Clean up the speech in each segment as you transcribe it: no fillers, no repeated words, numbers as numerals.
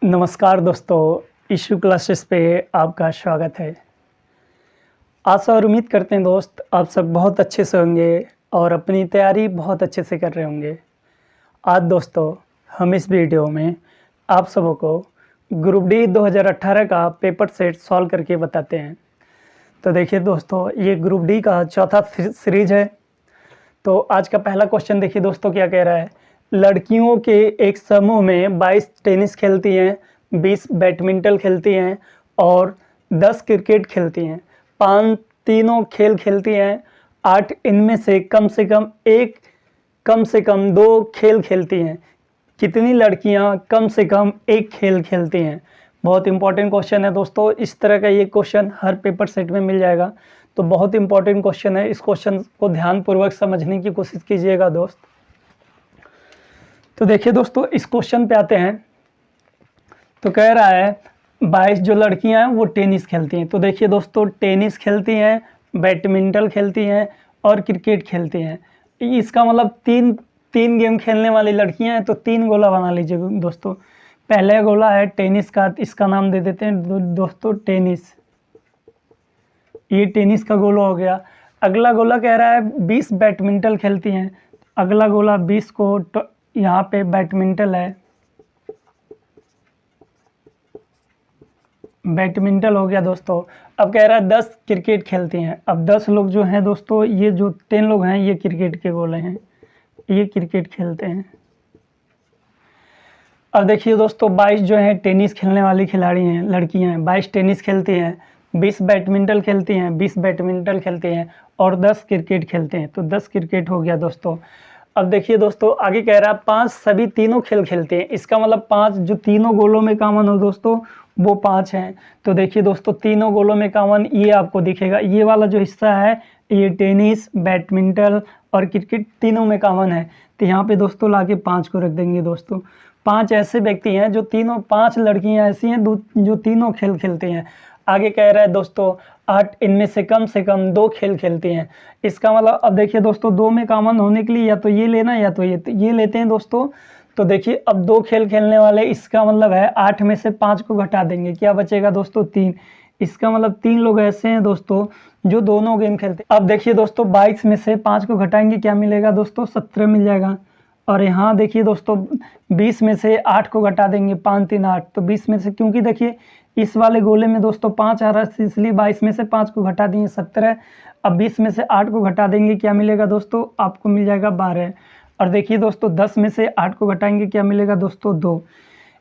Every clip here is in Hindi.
नमस्कार दोस्तों, इशू क्लासेस पे आपका स्वागत है। आशा और उम्मीद करते हैं दोस्त आप सब बहुत अच्छे से होंगे और अपनी तैयारी बहुत अच्छे से कर रहे होंगे। आज दोस्तों हम इस वीडियो में आप सबों को ग्रुप डी 2018 का पेपर सेट सॉल्व करके बताते हैं। तो देखिए दोस्तों, ये ग्रुप डी का चौथा सीरीज है। तो आज का पहला क्वेश्चन देखिए दोस्तों क्या कह रहा है। लड़कियों के एक समूह में 22 टेनिस खेलती हैं, 20 बैडमिंटन खेलती हैं और 10 क्रिकेट खेलती हैं। 5 तीनों खेल खेलती हैं। 8 इनमें से कम 2 खेल खेलती हैं। कितनी लड़कियां कम से कम एक खेल खेलती हैं? बहुत इंपॉर्टेंट क्वेश्चन है दोस्तों। इस तरह का ये क्वेश्चन हर पेपर सेट में मिल जाएगा, तो बहुत इंपॉर्टेंट क्वेश्चन है। इस क्वेश्चन को ध्यानपूर्वक समझने की कोशिश कीजिएगा दोस्त। तो देखिए दोस्तों, इस क्वेश्चन पे आते हैं। तो कह रहा है 22 जो लड़कियां हैं वो टेनिस खेलती हैं। तो देखिए दोस्तों, टेनिस खेलती हैं, बैडमिंटन खेलती हैं और क्रिकेट खेलती हैं। इसका मतलब तीन गेम खेलने वाली लड़कियां हैं। तो 3 गोला बना लीजिए दोस्तों। पहले गोला है टेनिस का, इसका नाम दे देते हैं दोस्तों टेनिस। ये टेनिस का गोला हो गया। अगला गोला कह रहा है 20 बैडमिंटन खेलती हैं। अगला गोला 20 को यहाँ पे बैडमिंटन है, बैडमिंटन हो गया दोस्तों। अब कह रहा है 10 क्रिकेट खेलती हैं। अब 10 लोग जो हैं दोस्तों, ये जो 10 लोग हैं ये क्रिकेट के गोले हैं, ये क्रिकेट खेलते हैं। अब देखिए दोस्तों, 22 जो है टेनिस खेलने वाली खिलाड़ी हैं, लड़कियां हैं। 22 टेनिस खेलती हैं, 20 बैडमिंटन खेलती हैं, 20 बैडमिंटन खेलते हैं और 10 क्रिकेट खेलते हैं। तो 10 क्रिकेट हो गया दोस्तों। अब देखिए दोस्तों, आगे कह रहा है 5 सभी तीनों खेल खेलते हैं। इसका मतलब 5 जो तीनों गोलों में कॉमन हो दोस्तों वो 5 हैं। तो देखिए दोस्तों, तीनों गोलों में कॉमन ये आपको दिखेगा। ये वाला जो हिस्सा है ये टेनिस, बैडमिंटन और क्रिकेट तीनों में कॉमन है। तो यहाँ पे दोस्तों लाके 5 को रख देंगे दोस्तों। 5 ऐसे व्यक्ति हैं जो 5 लड़कियां ऐसी हैं जो तीनों खेल खेलती हैं। आगे कह रहा है दोस्तों 8 इनमें से कम 2 खेल खेलती हैं। इसका मतलब अब देखिए दोस्तों, 2 में कॉमन होने के लिए या तो ये लेना या तो ये लेते हैं दोस्तों। तो देखिए अब 2 खेल खेलने वाले, इसका मतलब है 8 में से 5 को घटा देंगे, क्या बचेगा दोस्तों 3। इसका मतलब 3 लोग ऐसे हैं दोस्तों जो दोनों गेम खेलते हैं। अब देखिए दोस्तों, 22 में से 5 को घटाएंगे, क्या मिलेगा दोस्तों 17 मिल जाएगा। और यहाँ देखिए दोस्तों, 20 में से 8 को घटा देंगे, 5 3 8। तो 20 में से, क्योंकि देखिए इस वाले गोले में दोस्तों 5 आ रहा है, इसलिए 22 में से 5 को घटा देंगे 17। अब 20 में से 8 को घटा देंगे, क्या मिलेगा दोस्तों, आपको मिल जाएगा 12। और देखिए दोस्तों, 10 में से 8 को घटाएंगे, क्या मिलेगा दोस्तों 2।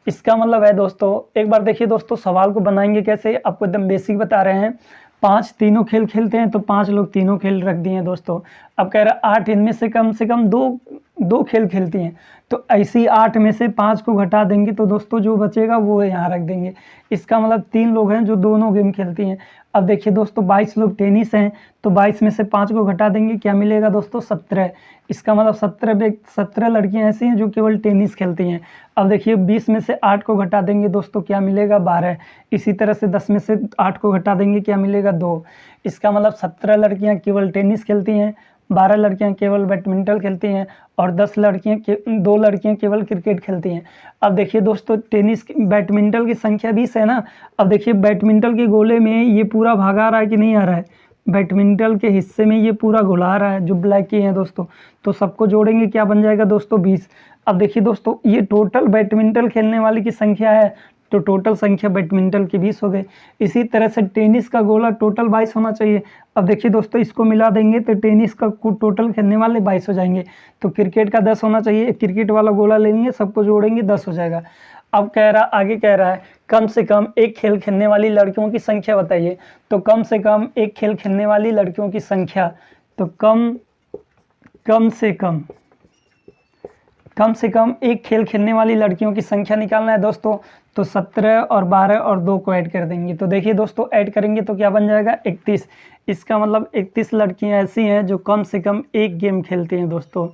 इसका मतलब है दोस्तों, एक बार देखिए दोस्तों सवाल को बनाएंगे कैसे, आपको एकदम बेसिक बता रहे हैं। 5 तीनों खेल खेलते हैं, तो 5 लोग तीनों खेल रख दिए दोस्तों। अब कह रहा है 8 इनमें से कम 2 खेल खेलती हैं। तो ऐसी 8 में से 5 को घटा देंगे, तो दोस्तों जो बचेगा वो यहाँ रख देंगे। इसका मतलब 3 लोग हैं जो दोनों गेम खेलती हैं। अब देखिए दोस्तों, 22 लोग टेनिस हैं, तो 22 में से 5 को घटा देंगे, क्या मिलेगा दोस्तों 17। इसका मतलब 17 लड़कियां ऐसी हैं जो केवल टेनिस खेलती हैं। अब देखिए 20 में से 8 को घटा देंगे दोस्तों, क्या मिलेगा 12। इसी तरह से 10 में से 8 को घटा देंगे, क्या मिलेगा 2। इसका मतलब 17 लड़कियां केवल टेनिस खेलती हैं, 12 लड़कियां केवल बैडमिंटन खेलती हैं और 2 लड़कियां केवल क्रिकेट खेलती हैं। अब देखिए दोस्तों, बैडमिंटन की संख्या 20 है ना। अब देखिए बैडमिंटन के गोले में ये पूरा भाग आ रहा है कि नहीं आ रहा है, बैडमिंटन के हिस्से में ये पूरा गोला आ रहा है जो ब्लैक की है दोस्तों। तो सबको जोड़ेंगे, क्या बन जाएगा दोस्तों 20। अब देखिए दोस्तों, ये टोटल बैडमिंटन खेलने वाली की संख्या है, तो टोटल संख्या बैडमिंटन की 20 हो गई। इसी तरह से टेनिस का गोला टोटल 22 होना चाहिए। अब देखिए दोस्तों, इसको मिला देंगे तो टेनिस का टोटल खेलने वाले 22 हो जाएंगे। तो क्रिकेट का 10 होना चाहिए, क्रिकेट वाला गोला लेंगे, सबको जोड़ेंगे 10 हो जाएगा। अब आगे कह रहा है कम से कम एक खेल खेलने वाली लड़कियों की संख्या बताइए। तो कम से कम एक खेल खेलने वाली लड़कियों की संख्या, तो कम से कम एक खेल खेलने वाली लड़कियों की संख्या निकालना है दोस्तों। तो 17 और 12 और 2 को ऐड कर देंगे। तो देखिए दोस्तों, ऐड करेंगे तो क्या बन जाएगा 31। इसका मतलब 31 लड़कियां ऐसी हैं जो कम से कम एक गेम खेलती हैं दोस्तों।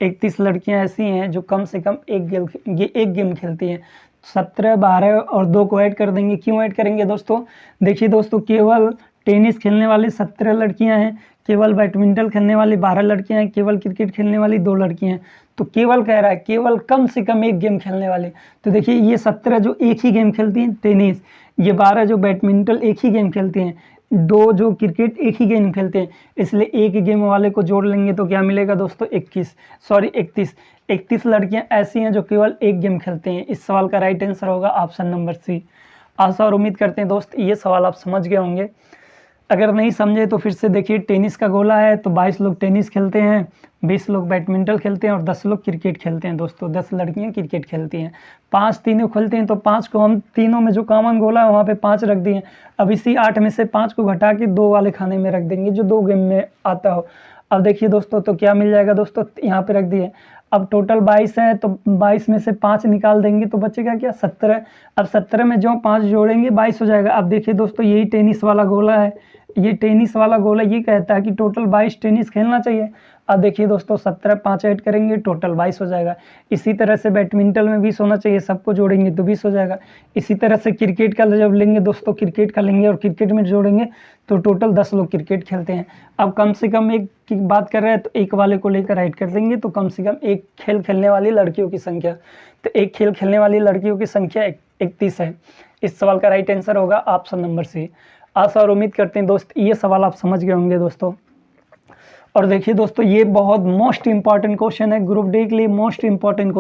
31 लड़कियां ऐसी हैं जो कम से कम एक गेम खेलती हैं। 17, 12 और 2 को ऐड कर देंगे। क्यों ऐड करेंगे दोस्तों, देखिए दोस्तों, केवल टेनिस खेलने वाली 17 लड़कियां हैं, केवल बैडमिंटन खेलने वाली 12 लड़कियां हैं, केवल क्रिकेट खेलने वाली 2 लड़कियां हैं। तो केवल कह रहा है केवल कम से कम एक गेम खेलने वाले। तो देखिए ये 17 जो एक ही गेम खेलती हैं टेनिस, ये 12 जो बैडमिंटन एक ही गेम खेलते हैं, 2 जो क्रिकेट एक ही गेम खेलते हैं, इसलिए एक गेम वाले को जोड़ लेंगे तो क्या मिलेगा दोस्तों 31 लड़कियां ऐसी हैं जो केवल एक गेम खेलते हैं। इस सवाल का राइट आंसर होगा ऑप्शन नंबर सी। आशा और उम्मीद करते हैं दोस्त ये सवाल आप समझ गए होंगे। अगर नहीं समझे तो फिर से देखिए, टेनिस का गोला है तो 22 लोग टेनिस खेलते हैं, 20 लोग बैडमिंटन खेलते हैं और 10 लोग क्रिकेट खेलते हैं दोस्तों। 10 लड़कियां क्रिकेट खेलती हैं, 5 तीनों खेलते हैं, तो 5 को हम तीनों में जो कॉमन गोला है वहाँ पे 5 रख दिए। अब इसी 8 में से 5 को घटा के 2 वाले खाने में रख देंगे जो 2 गेम में आता हो। अब देखिए दोस्तों तो क्या मिल जाएगा दोस्तों, यहाँ पे रख दिए। अब टोटल 22 है तो 22 में से 5 निकाल देंगे तो बचेगा क्या 17। अब 17 में जो 5 जोड़ेंगे 22 हो जाएगा। अब देखिए दोस्तों यही टेनिस वाला गोला है, ये टेनिस वाला गोला ये कहता है कि टोटल 22 टेनिस खेलना चाहिए। अब देखिए दोस्तों 17 5 ऐड करेंगे टोटल 22 हो जाएगा। इसी तरह से बैडमिंटन में 20 होना चाहिए, सबको जोड़ेंगे तो 20 हो जाएगा। इसी तरह से क्रिकेट का जब लेंगे दोस्तों, क्रिकेट का लेंगे और क्रिकेट में जोड़ेंगे तो टोटल 10 लोग क्रिकेट खेलते हैं। अब कम से कम एक की बात कर रहे हैं तो एक वाले को लेकर ऐड कर देंगे तो कम से कम एक खेल खेलने वाली लड़कियों की संख्या, तो एक खेल खेलने वाली लड़कियों की संख्या 31 है। इस सवाल का राइट आंसर होगा ऑप्शन नंबर सी। आशा और उम्मीद करते हैं दोस्त ये सवाल आप समझ गए होंगे दोस्तों। और देखिए दोस्तों ये बहुत मोस्ट इंपॉर्टेंट क्वेश्चन है, ग्रुप डी के लिए मोस्ट इंपॉर्टेंट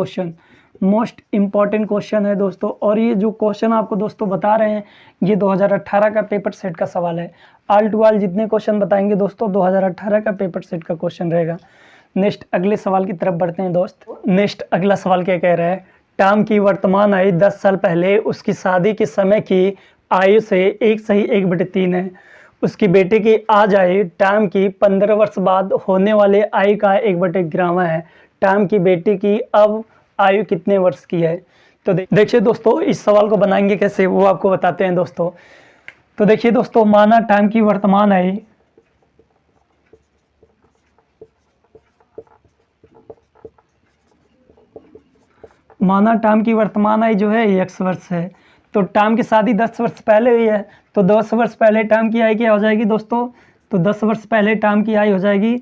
क्वेश्चन है दोस्तों। और ये जो क्वेश्चन आपको दोस्तों बता रहे हैं ये 2018 का पेपर सेट का सवाल है। ऑल टू ऑल जितने क्वेश्चन बताएंगे दोस्तों 2018 का पेपर सेट का क्वेश्चन रहेगा। नेक्स्ट अगले सवाल की तरफ बढ़ते हैं दोस्त। नेक्स्ट अगला सवाल क्या कह रहा है, टॉम की वर्तमान आयु 10 साल पहले उसकी शादी के समय की आयु से 1/3 है। उसकी बेटे की आज आयु टॉम की 15 वर्ष बाद होने वाले आयु का 1/11 है। टॉम की बेटी की अब आयु कितने वर्ष की है। तो देखिए दोस्तों इस सवाल को बनाएंगे कैसे वो आपको बताते हैं दोस्तों। तो देखिए दोस्तों माना टॉम की वर्तमान आयु जो है 1 वर्ष है। तो टॉम की शादी 10 वर्ष पहले हुई है तो 10 वर्ष पहले टॉम की आयु क्या हो जाएगी दोस्तों, तो 10 वर्ष पहले टॉम की आयु हो जाएगी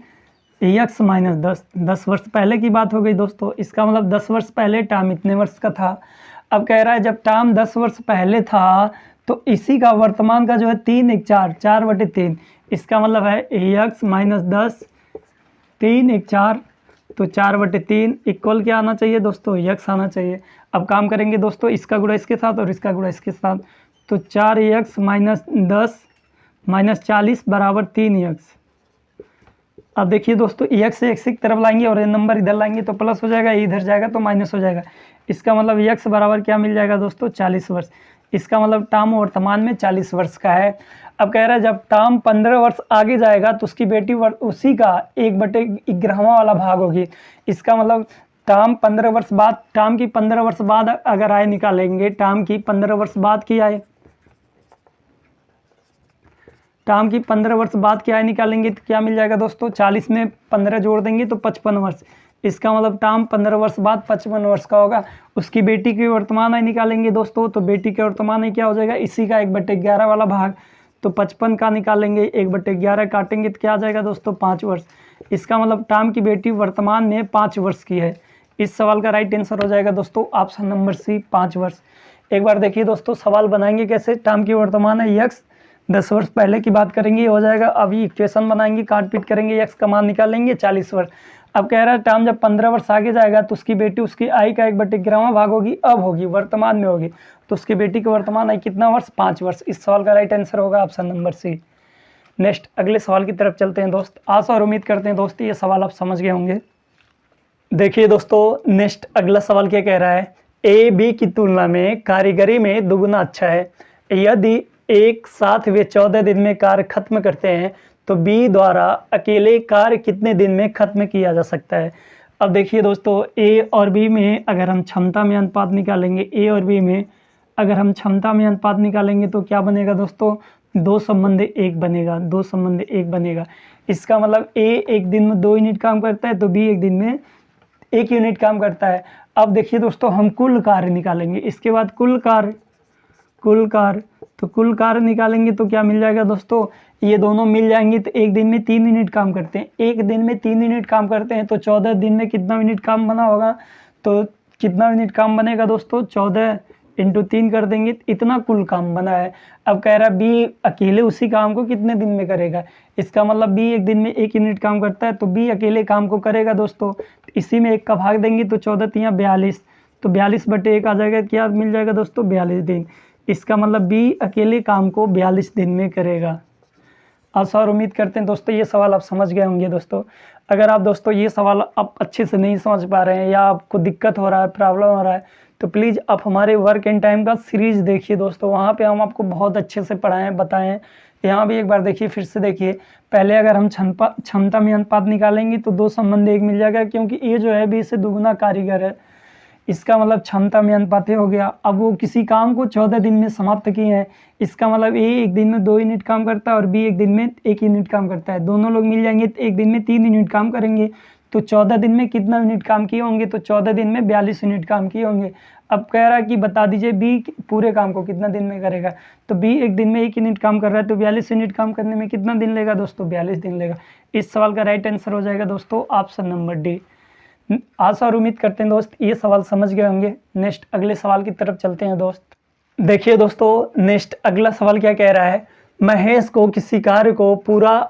x माइनस 10 वर्ष पहले की बात हो गई दोस्तों। इसका मतलब 10 वर्ष पहले टॉम इतने वर्ष का था। अब कह रहा है जब टॉम 10 वर्ष पहले था तो इसी का वर्तमान का जो है 3 1 4 4/3, इसका मतलब है x माइनस 10 3 1 4, तो 4/3 इक्वल क्या आना चाहिए दोस्तों, x आना चाहिए। अब काम करेंगे दोस्तों इसका गुणा इसके साथ और इसका गुणा इसके साथ, तो 4x माइनस 10 माइनस 40 बराबर 3x। अब देखिए दोस्तों x से x की तरफ लाएंगे और ये नंबर इधर लाएंगे तो प्लस हो जाएगा, इधर जाएगा तो माइनस हो जाएगा। इसका मतलब x बराबर क्या मिल जाएगा दोस्तों 40 वर्ष। इसका मतलब टॉम वर्तमान में 40 वर्ष का है। अब कह रहा है जब टॉम 15 वर्ष आगे जाएगा तो उसकी बेटी उसी का 1/11 वाला भाग होगी। इसका मतलब टॉम 15 वर्ष बाद, टॉम की 15 वर्ष बाद अगर आय निकालेंगे, टॉम की 15 वर्ष बाद की आय, टॉम की 15 वर्ष बाद की आय निकालेंगे तो क्या मिल जाएगा दोस्तों, 40 में 15 जोड़ देंगे तो 55 वर्ष। इसका मतलब टॉम 15 वर्ष बाद 55 वर्ष का होगा। उसकी बेटी की वर्तमान आय निकालेंगे दोस्तों, तो बेटी की वर्तमान आय क्या हो जाएगा, इसी का 1/11 वाला भाग, तो 55 का निकालेंगे, 1/11 काटेंगे तो क्या आ जाएगा दोस्तों 5 वर्ष। इसका मतलब टॉम की बेटी वर्तमान में 5 वर्ष की है। इस सवाल का राइट आंसर हो जाएगा दोस्तों ऑप्शन नंबर सी 5 वर्ष। एक बार देखिए दोस्तों सवाल बनाएंगे कैसे, टॉम की वर्तमान है x, 10 वर्ष पहले की बात करेंगे हो जाएगा। अभी इक्वेशन बनाएंगे, काट पीट करेंगे, x का मान निकालेंगे 40 वर्ष। अब कह रहा है टॉम जब 15 वर्ष आगे जाएगा तो उसकी बेटी उसकी आय का 1/11 भाग होगी, अब होगी वर्तमान में होगी, तो उसकी बेटी की वर्तमान आय कितना वर्ष, 5 वर्ष। इस सवाल का राइट आंसर होगा ऑप्शन नंबर सी। नेक्स्ट अगले सवाल की तरफ चलते हैं दोस्त। आशा और उम्मीद करते हैं दोस्त ये सवाल आप समझ गए होंगे। देखिए दोस्तों नेक्स्ट अगला सवाल क्या कह रहा है, ए बी की तुलना में कारीगरी में दुगुना अच्छा है। यदि एक साथ वे 14 दिन में कार्य खत्म करते हैं तो बी द्वारा अकेले कार्य कितने दिन में खत्म किया जा सकता है। अब देखिए दोस्तों ए और बी में अगर हम क्षमता में अनुपात निकालेंगे, ए और बी में अगर हम क्षमता में अनुपात निकालेंगे तो क्या बनेगा दोस्तों, 2 संबंध 1 बनेगा, 2 संबंध 1 बनेगा। इसका मतलब ए एक दिन में 2 यूनिट काम करता है तो बी एक दिन में 1 यूनिट काम करता है। अब देखिए दोस्तों हम कुल कार्य निकालेंगे, इसके बाद कुल कार्य तो कुल कार्य निकालेंगे तो क्या मिल जाएगा दोस्तों, ये दोनों मिल जाएंगे तो एक दिन में 3 यूनिट काम करते हैं। एक दिन में 3 यूनिट काम करते हैं तो 14 दिन में कितना यूनिट काम बना होगा, तो कितना यूनिट काम बनेगा दोस्तों, 14 इंटू 3 कर देंगे तो इतना कुल काम बना है। अब कह रहा है बी अकेले उसी काम को कितने दिन में करेगा, इसका मतलब बी एक दिन में 1 यूनिट काम करता है तो बी अकेले काम को करेगा दोस्तों। इसी में 1 का भाग देंगे तो 14 तियाँ 42, तो 42/1 आ जाएगा, क्या मिल जाएगा दोस्तों, 42 दिन। इसका मतलब बी अकेले काम को 42 दिन में करेगा। आशा और उम्मीद करते हैं दोस्तों ये सवाल आप समझ गए होंगे दोस्तों। अगर आप दोस्तों ये सवाल आप अच्छे से नहीं समझ पा रहे हैं या आपको दिक्कत हो रहा है, प्रॉब्लम हो रहा है, तो प्लीज़ आप हमारे वर्क एंड टाइम का सीरीज़ देखिए दोस्तों। वहाँ पे हम आपको बहुत अच्छे से पढ़ाएं बताएं। यहाँ भी एक बार देखिए, फिर से देखिए। पहले अगर हम क्षमता में अनुपात निकालेंगे तो 2 संबंध 1 मिल जाएगा, क्योंकि ए जो है बी से दुगुना कारीगर है। इसका मतलब क्षमता में अनुपात हो गया। अब वो किसी काम को 14 दिन में समाप्त किए हैं, इसका मतलब ए एक दिन में 2 यूनिट काम करता है और बी एक दिन में 1 यूनिट काम करता है। दोनों लोग मिल जाएंगे तो एक दिन में 3 यूनिट काम करेंगे। तो 14 दिन में कितना यूनिट काम किए होंगे, तो 14 दिन में 42 यूनिट काम किए होंगे। अब कह रहा है कि बता दीजिए बी पूरे काम को कितना दिन में करेगा, तो बी एक दिन में 1 यूनिट काम कर रहा है तो 42 यूनिट काम करने में कितना दिन लेगा दोस्तों, 42 दिन लेगा। इस सवाल का राइट आंसर हो जाएगा दोस्तों ऑप्शन नंबर डी। आशा और उम्मीद करते हैं दोस्त ये सवाल समझ गए होंगे। नेक्स्ट अगले सवाल की तरफ चलते हैं दोस्त। देखिए दोस्तों नेक्स्ट अगला सवाल क्या कह रहा है, महेश को किसी कार्य को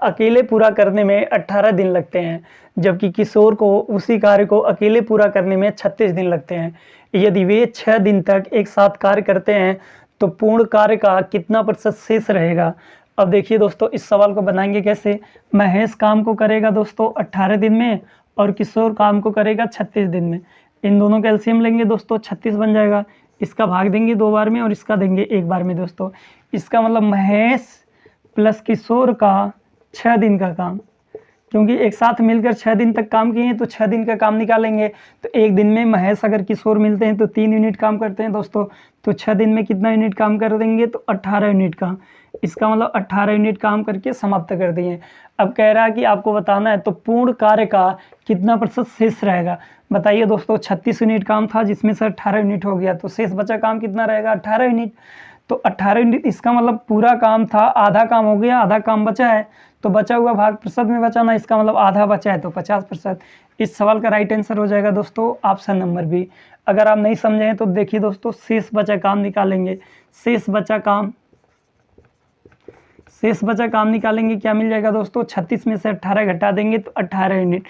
अकेले पूरा करने में 18 दिन लगते हैं, जबकि किशोर को उसी कार्य को अकेले पूरा करने में 36 दिन लगते हैं। यदि वे 6 दिन तक एक साथ कार्य करते हैं तो पूर्ण कार्य का कितना प्रतिशत शेष रहेगा। अब देखिए दोस्तों इस सवाल को बनाएंगे कैसे। महेश काम को करेगा दोस्तों 18 दिन में और किशोर काम को करेगा 36 दिन में। इन दोनों का एलसीएम लेंगे दोस्तों, 36 बन जाएगा। इसका भाग देंगे 2 बार में और इसका देंगे 1 बार में दोस्तों। इसका मतलब महेश प्लस किशोर का 6 दिन का काम, क्योंकि एक साथ मिलकर 6 दिन तक काम किए हैं तो 6 दिन का काम निकालेंगे। तो एक दिन में महेश अगर किशोर मिलते हैं तो 3 यूनिट काम करते हैं दोस्तों, तो 6 दिन में कितना यूनिट काम कर देंगे, तो 18 यूनिट का। इसका मतलब 18 यूनिट काम करके समाप्त कर दिए। अब कह रहा है कि आपको बताना है तो पूर्ण कार्य का कितना प्रतिशत शेष रहेगा। बताइए दोस्तों 36 यूनिट काम था जिसमें से 18 यूनिट हो गया, तो शेष बचा काम कितना रहेगा, 18 यूनिट। तो 18 यूनिट इसका मतलब पूरा काम था, आधा काम हो गया, आधा काम बचा है, तो बचा हुआ भाग प्रतिशत में बचाना, इसका मतलब आधा बचा है तो 50%। इस सवाल का राइट आंसर हो जाएगा दोस्तों ऑप्शन नंबर बी। अगर आप नहीं समझे हैं तो देखिए दोस्तों शेष बचा काम निकालेंगे। शेष बचा काम निकालेंगे, क्या मिल जाएगा दोस्तों, 36 में से 18 घटा देंगे तो 18 यूनिट।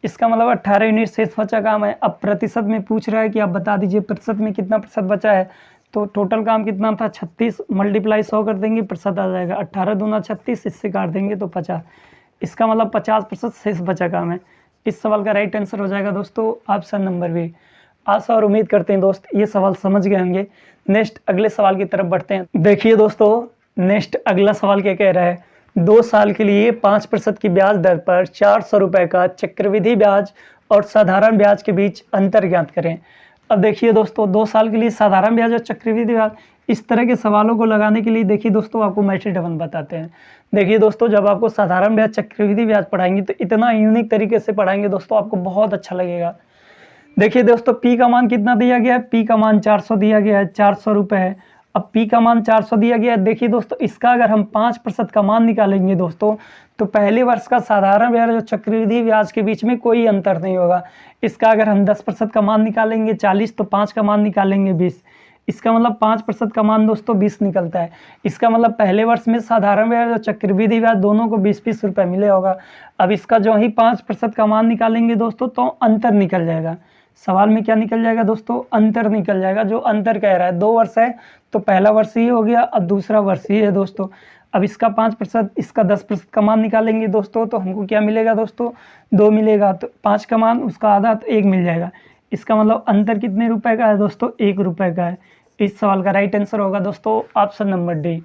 इसका मतलब 18 यूनिट शेष बचा काम है। अब प्रतिशत में पूछ रहा है कि आप बता दीजिए प्रतिशत में कितना प्रतिशत बचा है। तो टोटल काम कितना था, 36 मल्टीप्लाई 100 कर देंगे, प्रतिशत आ जाएगा 18 दूना 36, इससे काट देंगे तो 50। इसका मतलब 50% शेष बचा काम है। इस सवाल का राइट आंसर हो जाएगा दोस्तों ऑप्शन नंबर बी। आशा और उम्मीद करते हैं दोस्त ये सवाल समझ गए होंगे। नेक्स्ट अगले सवाल की तरफ बढ़ते हैं। देखिए दोस्तों नेक्स्ट अगला सवाल क्या कह रहा है, 2 साल के लिए 5% की ब्याज दर पर 400 रुपये का चक्रवृद्धि ब्याज और साधारण ब्याज के बीच अंतर ज्ञात करें। अब देखिए दोस्तों 2 साल के लिए साधारण ब्याज और चक्रवृद्धि ब्याज, इस तरह के सवालों को लगाने के लिए देखिए दोस्तों आपको मैट्रिक डबल बताते हैं। देखिए दोस्तों जब आपको साधारण ब्याज चक्रवृद्धि ब्याज पढ़ाएंगे तो इतना यूनिक तरीके से पढ़ाएंगे दोस्तों, आपको बहुत अच्छा लगेगा। देखिए दोस्तों पी का मान कितना दिया गया है, पी का मान 400 दिया गया है, 400 रुपये। अब पी का मान 400 दिया गया है। देखिए दोस्तों इसका अगर हम 5% का मान निकालेंगे दोस्तों तो पहले वर्ष का साधारण ब्याज और चक्रवृद्धि ब्याज के बीच में कोई अंतर नहीं होगा। इसका अगर हम 10% का मान निकालेंगे 40, तो 5 का मान निकालेंगे 20। इसका मतलब 5% का मान दोस्तों 20 निकलता है। इसका मतलब पहले वर्ष में साधारण ब्याज और चक्रवृद्धि ब्याज दोनों को 20-20 रुपये मिले होगा। अब इसका जो ही 5% का मान निकालेंगे दोस्तों तो अंतर निकल जाएगा। सवाल में क्या निकल जाएगा दोस्तों, अंतर निकल जाएगा। जो अंतर कह रहा है 2 वर्ष है तो पहला वर्ष ही हो गया, अब दूसरा वर्ष ही है दोस्तों। अब इसका 5%, इसका 10% का मान निकालेंगे दोस्तों तो हमको क्या मिलेगा दोस्तों, 2 मिलेगा। तो 5 का मान उसका आधा तो 1 मिल जाएगा। इसका मतलब अंतर कितने रुपए का है दोस्तों, 1 रुपये का है। इस सवाल का राइट आंसर होगा दोस्तों ऑप्शन नंबर डी।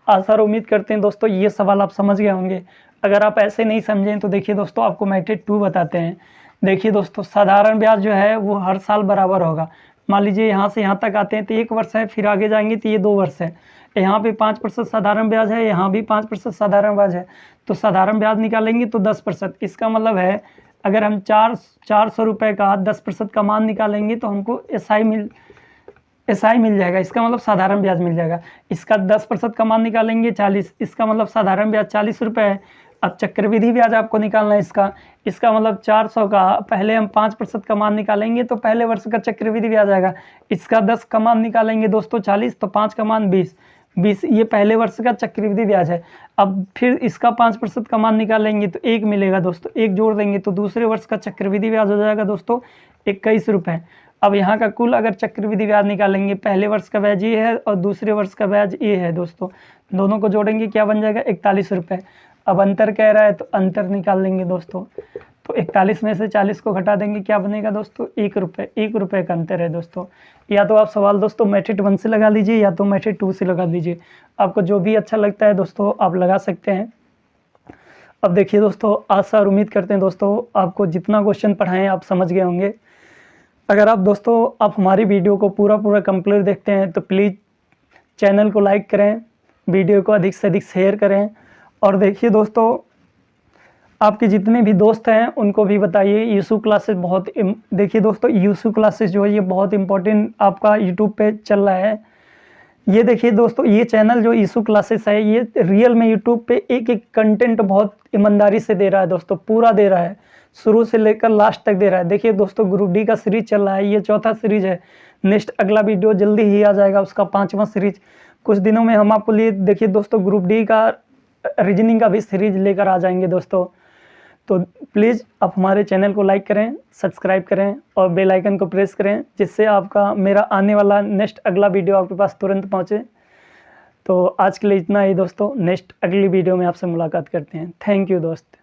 आशा और उम्मीद करते हैं दोस्तों ये सवाल आप समझ गए होंगे। अगर आप ऐसे नहीं समझें तो देखिए दोस्तों आपको मैट्रिक 2 बताते हैं। देखिए दोस्तों साधारण ब्याज जो है वो हर साल बराबर होगा। मान लीजिए यहाँ से यहाँ तक आते हैं तो 1 वर्ष है, फिर आगे जाएंगे तो ये 2 वर्ष है। यहाँ पे 5% साधारण ब्याज है, यहाँ भी 5% साधारण ब्याज है। तो साधारण ब्याज निकालेंगे तो 10%। इसका मतलब है अगर हम 400 रुपये का 10% का मान निकालेंगे तो हमको SI मिल जाएगा, इसका मतलब साधारण ब्याज मिल जाएगा। इसका 10% का मान निकालेंगे 40, इसका मतलब साधारण ब्याज 40 रुपये है। अब चक्रवृद्धि ब्याज आपको निकालना है इसका मतलब 400 का पहले हम 5% का मान निकालेंगे तो पहले वर्ष का चक्रवृद्धि ब्याज आएगा। इसका 10 का मान निकालेंगे दोस्तों 40, तो 5 का मान 20 ये पहले वर्ष का चक्रवृद्धि ब्याज है। अब फिर इसका 5% का मान निकालेंगे तो 1 मिलेगा दोस्तों, 1 जोड़ देंगे तो दूसरे वर्ष का चक्रवृद्धि ब्याज हो जाएगा दोस्तों 21 रुपये। अब यहाँ का कुल अगर चक्रवृद्धि ब्याज निकालेंगे, पहले वर्ष का ब्याज ये है और दूसरे वर्ष का ब्याज ये है दोस्तों, दोनों को जोड़ेंगे क्या बन जाएगा 41 रुपये। अब अंतर कह रहा है तो अंतर निकाल लेंगे दोस्तों, तो 41 में से 40 को घटा देंगे, क्या बनेगा दोस्तों 1 रुपये। 1 रुपये का अंतर है दोस्तों। या तो आप सवाल दोस्तों मेथड 1 से लगा लीजिए या तो मेथड 2 से लगा लीजिए, आपको जो भी अच्छा लगता है दोस्तों आप लगा सकते हैं। अब देखिए दोस्तों, आशा और उम्मीद करते हैं दोस्तों आपको जितना क्वेश्चन पढ़ाएं आप समझ गए होंगे। अगर आप दोस्तों आप हमारी वीडियो को पूरा कंप्लीट देखते हैं तो प्लीज़ चैनल को लाइक करें, वीडियो को अधिक से अधिक शेयर करें। और देखिए दोस्तों, आपके जितने भी दोस्त हैं उनको भी बताइए यूसु क्लासेस देखिए दोस्तों, यूसु क्लासेस जो है ये बहुत इंपॉर्टेंट आपका यूट्यूब पे चल रहा है। ये देखिए दोस्तों, ये चैनल जो यूसु क्लासेस है ये रियल में यूट्यूब पे एक कंटेंट बहुत ईमानदारी से दे रहा है दोस्तों, पूरा दे रहा है, शुरू से लेकर लास्ट तक दे रहा है। देखिए दोस्तों, ग्रुप डी का सीरीज चल रहा है, ये 4था सीरीज है। नेक्स्ट अगला वीडियो जल्दी ही आ जाएगा, उसका 5वां सीरीज कुछ दिनों में हम आपको लिए। देखिए दोस्तों, ग्रुप डी का रीजनिंग का भी सीरीज लेकर आ जाएंगे दोस्तों। तो प्लीज़ आप हमारे चैनल को लाइक करें, सब्सक्राइब करें और बेल आइकन को प्रेस करें, जिससे आपका मेरा आने वाला नेक्स्ट अगला वीडियो आपके पास तुरंत पहुंचे। तो आज के लिए इतना ही दोस्तों, नेक्स्ट अगली वीडियो में आपसे मुलाकात करते हैं। थैंक यू दोस्त।